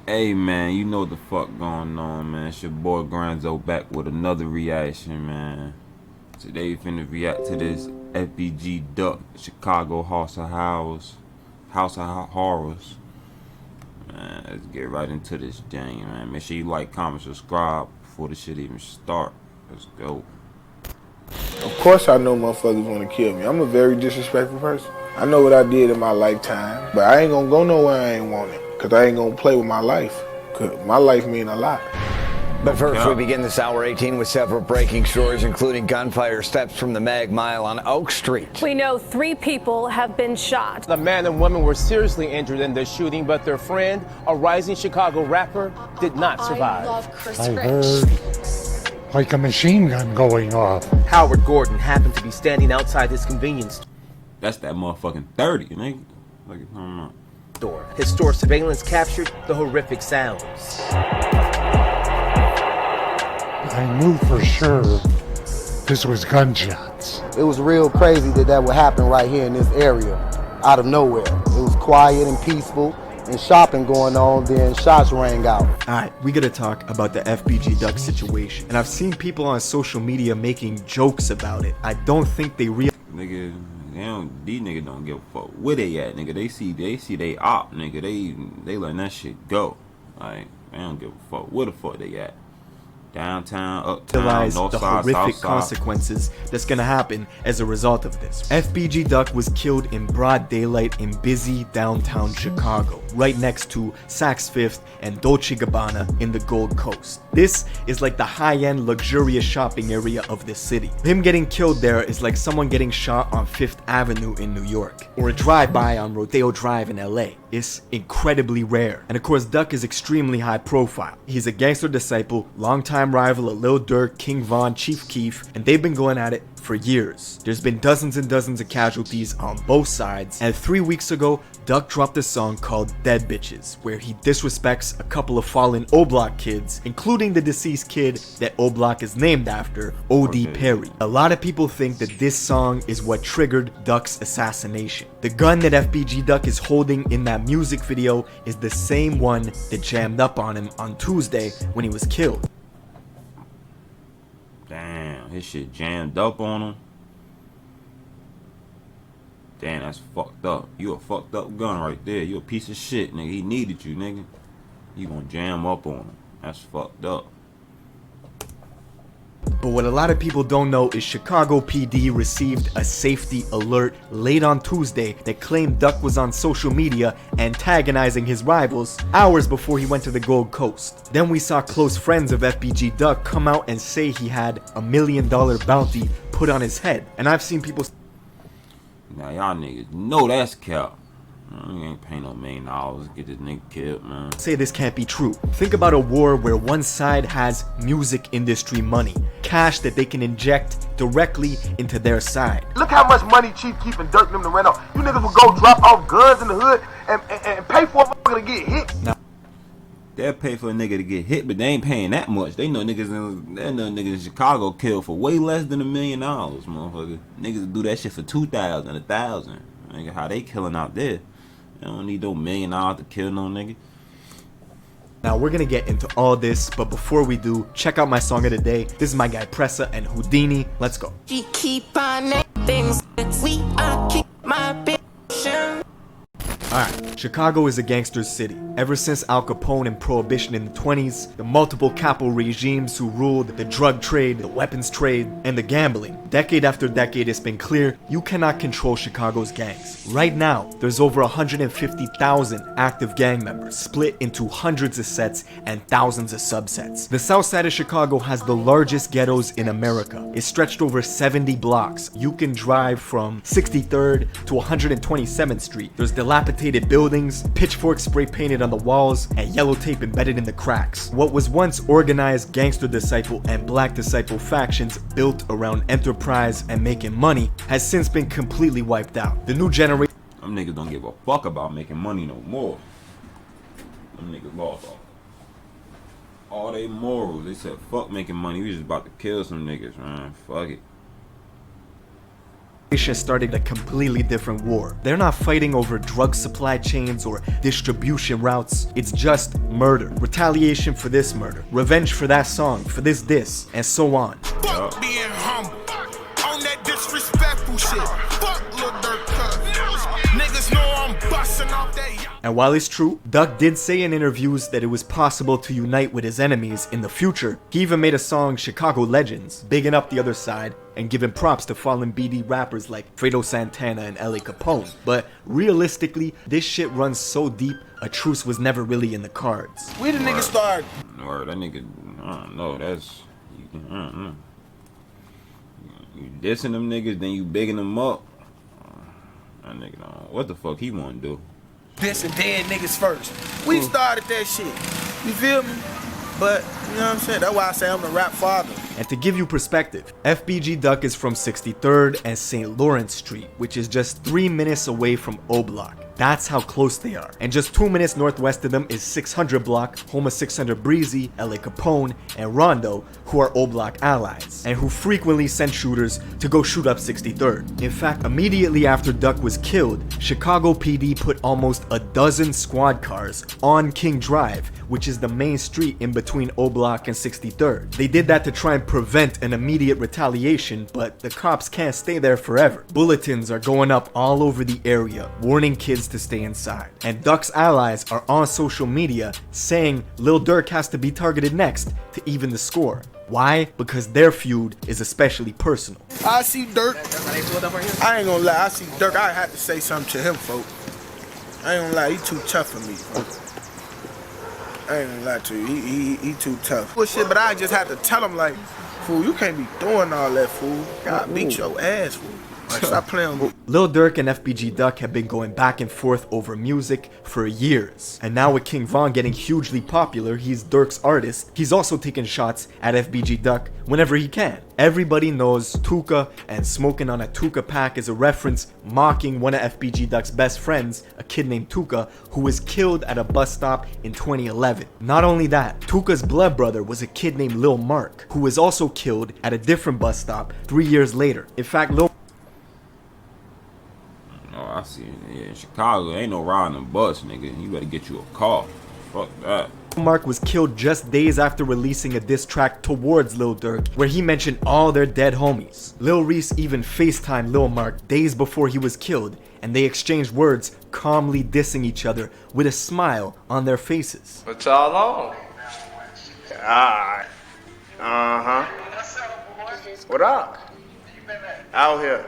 Hey man, you know what the fuck going on, man. It's your boy Grandzo back with another reaction, man. Today we finna react to this FBG Duck Chicago House of Horrors. Man, let's get right into this thing, man. Make sure you like, comment, subscribe before the shit even start. Let's go. Of course I know motherfuckers want to kill me. I'm a very disrespectful person. I know what I did in my lifetime, but I ain't gonna go nowhere I ain't want it. Cause I ain't gonna play with my life. Cause my life mean a lot. But first, we begin this hour 18 with several breaking stories, including gunfire steps from the Mag Mile on Oak Street. We know 3 people have been shot. The man and woman were seriously injured in the shooting, but their friend, a rising Chicago rapper, did not survive. I love Chris Rich. Like a machine gun going off. Howard Gordon happened to be standing outside his convenience That's that motherfucking 30, nigga. Like, store. His store surveillance captured the horrific sounds. I knew for sure this was gunshots. It was real crazy that would happen right here in this area, out of nowhere. It was quiet and peaceful, and shopping going on, then shots rang out. Alright, we gotta talk about the FBG Duck situation. And I've seen people on social media making jokes about it. I don't think they realize. nigga, these niggas don't give a fuck where they at, nigga. They see they op, nigga. They letting that shit go. Like, they don't give a fuck where the fuck they at. Downtown, uptown, north the side, horrific south side. consequences that's gonna happen as a result of this. FBG Duck was killed in broad daylight in busy downtown Chicago, right next to Saks Fifth and Dolce Gabbana in the Gold Coast. This is like the high-end luxurious shopping area of the city. Him getting killed there is like someone getting shot on Fifth Avenue in New York, or a drive-by on Rodeo Drive in LA. It's incredibly rare. And of course, Duck is extremely high profile. He's a gangster disciple, longtime rival of Lil Durk, King Von, Chief Keef, and they've been going at it for years. There's been dozens and dozens of casualties on both sides, and 3 weeks ago, Duck dropped a song called Dead Bitches, where he disrespects a couple of fallen O-Block kids, including the deceased kid that O-Block is named after, O.D. Perry. A lot of people think that this song is what triggered Duck's assassination. The gun that FBG Duck is holding in that music video is the same one that jammed up on him on Tuesday when he was killed. Damn, his shit jammed up on him. Damn, that's fucked up. You a fucked up gun right there. You a piece of shit, nigga. He needed you, nigga. You gonna jam up on him. That's fucked up. But what a lot of people don't know is Chicago PD received a safety alert late on Tuesday that claimed Duck was on social media antagonizing his rivals hours before he went to the Gold Coast. Then we saw close friends of FBG Duck come out and say he had $1 million bounty put on his head. And I've seen people. Now y'all niggas know that's cap. You ain't paying no $1 million to get this nigga killed, man. Say this can't be true. Think about a war where one side has music industry money, cash that they can inject directly into their side. Look how much money Chief Keef and Dirk them to rent off. You niggas will go drop off guns in the hood and pay for a motherfucker to get hit. Now, They'll pay for a nigga to get hit, but they ain't paying that much. They know niggas in Chicago killed for way less than $1 million, motherfucker. Niggas do that shit for 2,000, 1,000. Nigga, how they killing out there? They don't need no $1 million to kill no nigga. Now we're gonna get into all this, but before we do, check out my song of the day. This is my guy Pressa and Houdini. Let's go. We keep on things. We are keep my bitch. Alright, Chicago is a gangster city. Ever since Al Capone and Prohibition in the 20s, the multiple capo regimes who ruled the drug trade, the weapons trade, and the gambling. Decade after decade, it's been clear you cannot control Chicago's gangs. Right now, there's over 150,000 active gang members, split into hundreds of sets and thousands of subsets. The south side of Chicago has the largest ghettos in America. It's stretched over 70 blocks. You can drive from 63rd to 127th Street. There's dilapidated buildings, pitchforks spray painted on the walls, and yellow tape embedded in the cracks. What was once organized gangster disciple and black disciple factions built around enterprise and making money has since been completely wiped out. The new generation. Them niggas don't give a fuck about making money no more. Them niggas lost all they morals. They said fuck making money. We just about to kill some niggas, man. Fuck it. started a completely different war. They're not fighting over drug supply chains or distribution routes. It's just murder. Retaliation for this murder. Revenge for that song, for this diss, and so on. Fuck being humble. On that disrespectful shit. Fuck Lil Durk, cuz. Niggas know I'm busting off that. And while it's true, Duck did say in interviews that it was possible to unite with his enemies in the future. He even made a song, Chicago Legends, bigging up the other side and giving props to fallen BD rappers like Fredo Santana and LA Capone. But realistically, this shit runs so deep, a truce was never really in the cards. We the niggas started. Or that nigga, I don't know, that's, I don't know. You dissing them niggas, then you bigging them up. That nigga, what the fuck he wanna do? This and dead niggas first. We started that shit. You feel me? But, you know what I'm saying? That's why I say I'm the rap father. And to give you perspective, FBG Duck is from 63rd and St. Lawrence Street, which is just 3 minutes away from O Block. That's how close they are. And just 2 minutes northwest of them is 600 Block, home of 600 Breezy, LA Capone, and Rondo, who are O Block allies, and who frequently send shooters to go shoot up 63rd. In fact, immediately after Duck was killed, Chicago PD put almost a dozen squad cars on King Drive, which is the main street in between O Block and 63rd. They did that to try and prevent an immediate retaliation, but the cops can't stay there forever. Bulletins are going up all over the area, warning kids to stay inside. And Duck's allies are on social media saying Lil Durk has to be targeted next to even the score. Why? Because their feud is especially personal. I see Durk. I ain't gonna lie, I see Durk. I had to say something to him, folks. I ain't gonna lie, he too tough for me, folks. I ain't gonna lie to you, he too tough. Well, shit, but I just had to tell him, like, fool, you can't be doing all that, fool. I beat your ass, fool. Like, stop playing with me. Lil Durk and FBG Duck have been going back and forth over music for years. And now with King Von getting hugely popular, he's Durk's artist, he's also taking shots at FBG Duck whenever he can. Everybody knows Tuka, and smoking on a Tuka pack is a reference mocking one of FBG Duck's best friends, a kid named Tuka, who was killed at a bus stop in 2011. Not only that, Tuka's blood brother was a kid named Lil Mark, who was also killed at a different bus stop 3 years later. In fact, Lil I see it. Yeah, in Chicago, ain't no riding a bus, nigga. You better get you a car. Fuck that. Mark was killed just days after releasing a diss track towards Lil Durk, where he mentioned all their dead homies. Lil Reese even FaceTimed Lil Mark days before he was killed, and they exchanged words, calmly dissing each other with a smile on their faces. What y'all on? Alright. Uh-huh. What up? Out here.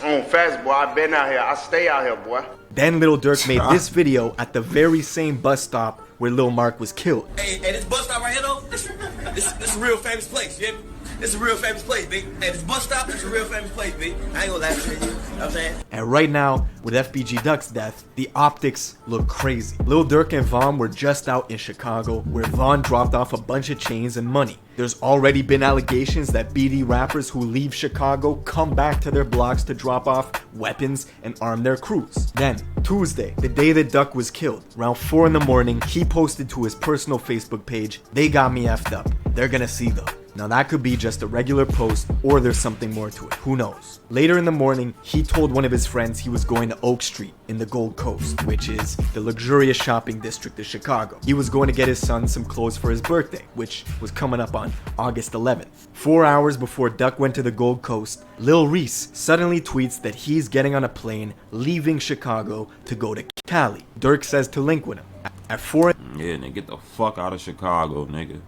I'm fast, boy. I been out here. I stay out here, boy. Then Lil Durk made this video at the very same bus stop where Lil Mark was killed. Hey, this bus stop right here, though, this a real famous place, yeah? This is a real famous place, B. Hey, this bus stop, this is a real famous place, B. I ain't gonna lie to you, know what I'm saying? And right now, with FBG Duck's death, the optics look crazy. Lil Durk and Von were just out in Chicago, where Von dropped off a bunch of chains and money. There's already been allegations that BD rappers who leave Chicago come back to their blocks to drop off weapons and arm their crews. Then, Tuesday, the day that Duck was killed, around 4 in the morning, he posted to his personal Facebook page, "They got me effed up. They're gonna see though." Now that could be just a regular post, or there's something more to it, who knows. Later in the morning, he told one of his friends he was going to Oak Street in the Gold Coast, which is the luxurious shopping district of Chicago. He was going to get his son some clothes for his birthday, which was coming up on August 11th. 4 hours before Duck went to the Gold Coast, Lil Reese suddenly tweets that he's getting on a plane, leaving Chicago to go to Cali. Durk says to link with him. At 4 Yeah, nigga, get the fuck out of Chicago, nigga.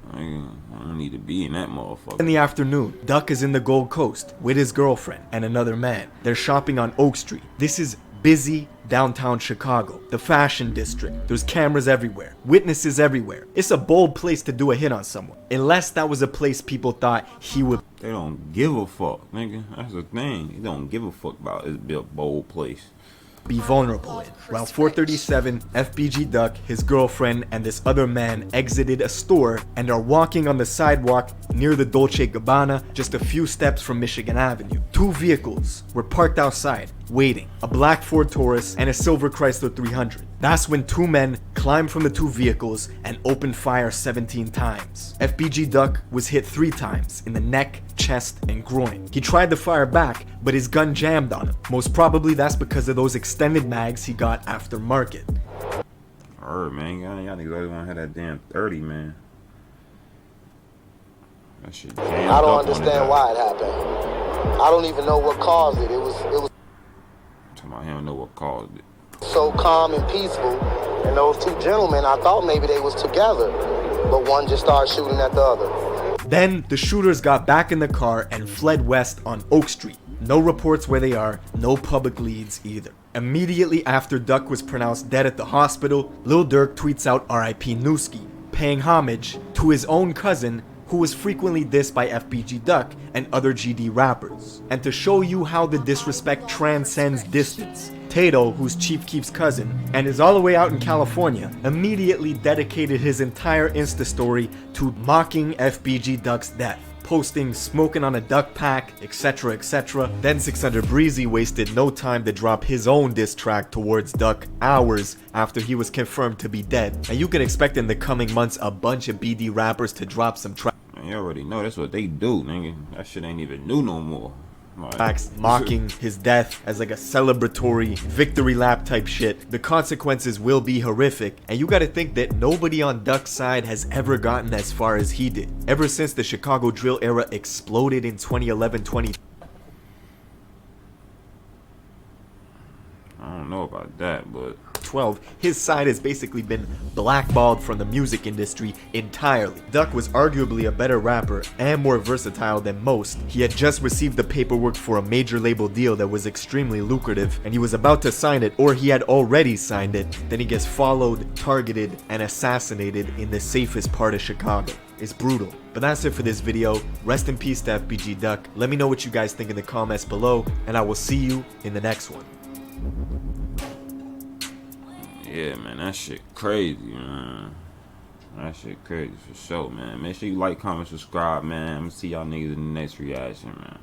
I don't need to be in that motherfucker. in the afternoon, Duck is in the Gold Coast with his girlfriend and another man. They're shopping on Oak Street. This is busy downtown Chicago, the fashion district. There's cameras everywhere, witnesses everywhere. It's a bold place to do a hit on someone, unless that was a place people thought he would. They don't give a fuck, nigga. That's the thing. They don't give a fuck about it. Be a bold place. Be vulnerable in. Around 4:37, FBG Duck, his girlfriend, and this other man exited a store and are walking on the sidewalk near the Dolce Gabbana, just a few steps from Michigan Avenue. 2 vehicles were parked outside, waiting. A black Ford Taurus and a silver Chrysler 300. That's when two men climbed from the two vehicles and opened fire 17 times. FBG Duck was hit 3 times in the neck, chest, and groin. He tried to fire back, but his gun jammed on him. Most probably that's because of those extended mags he got aftermarket. Alright, man, y'all niggas always wanna have that damn 30, man. That shit jammed I don't up on understand why it happened. I don't even know what caused it. It was I'm talking about he don't know what caused it. so calm and peaceful, and those two gentlemen, I thought maybe they was together, but one just started shooting at the other. Then the shooters got back in the car and fled west on Oak Street. No reports where they are, no public leads either. Immediately after Duck was pronounced dead at the hospital, Lil Durk tweets out R.I.P. Newski, paying homage to his own cousin who was frequently dissed by FBG Duck and other GD rappers. And to show you how the disrespect transcends distance, Tato, who's Chief Keef's cousin and is all the way out in California, immediately dedicated his entire Insta story to mocking FBG Duck's death, posting smoking on a duck pack, etc, etc. Then 600 Breezy wasted no time to drop his own diss track towards Duck hours after he was confirmed to be dead. And you can expect in the coming months a bunch of BD rappers to drop some tracks. Man, you already know that's what they do, nigga. That shit ain't even new no more. Mocking his death as like a celebratory victory lap type shit. The consequences will be horrific, and you gotta think that nobody on Duck's side has ever gotten as far as he did. Ever since the Chicago drill era exploded in 2011-20. I don't know about that, but 12, his side has basically been blackballed from the music industry entirely. Duck was arguably a better rapper and more versatile than most. He had just received the paperwork for a major label deal that was extremely lucrative, and he was about to sign it, or he had already signed it. Then he gets followed, targeted, and assassinated in the safest part of Chicago. It's brutal. But that's it for this video. Rest in peace to FBG Duck. Let me know what you guys think in the comments below, and I will see you in the next one. yeah, man, that shit crazy, man. That shit crazy for sure, man. Make sure you like, comment, subscribe, man. I'm gonna see y'all niggas in the next reaction, man.